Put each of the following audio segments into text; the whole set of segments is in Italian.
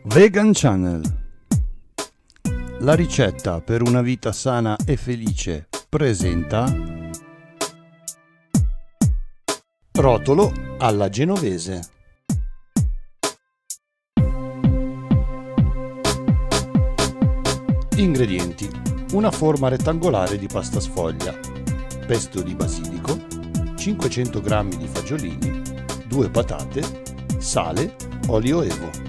Vegan Channel. La ricetta per una vita sana e felice presenta rotolo alla genovese. Ingredienti: una forma rettangolare di pasta sfoglia, pesto di basilico, 500 g di fagiolini, 2 patate, sale, olio evo.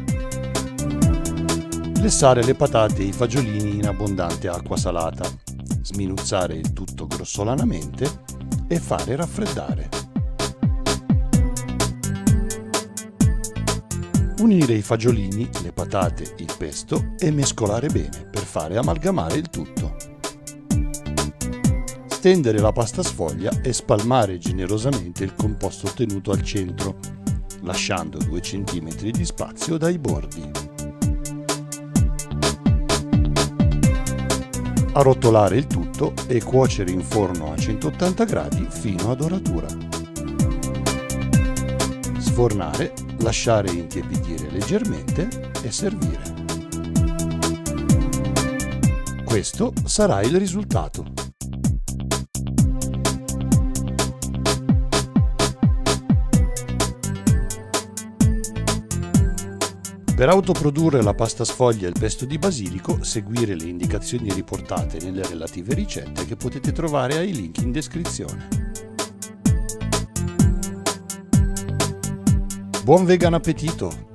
Lessare le patate e i fagiolini in abbondante acqua salata, sminuzzare il tutto grossolanamente e fare raffreddare. Unire i fagiolini, le patate, il pesto e mescolare bene per fare amalgamare il tutto. Stendere la pasta sfoglia e spalmare generosamente il composto ottenuto al centro, lasciando 2 cm di spazio dai bordi. Arrotolare il tutto e cuocere in forno a 180 gradi fino a doratura. Sfornare, lasciare intiepidire leggermente e servire. Questo sarà il risultato. Per autoprodurre la pasta sfoglia e il pesto di basilico, seguire le indicazioni riportate nelle relative ricette che potete trovare ai link in descrizione. Buon vegan appetito!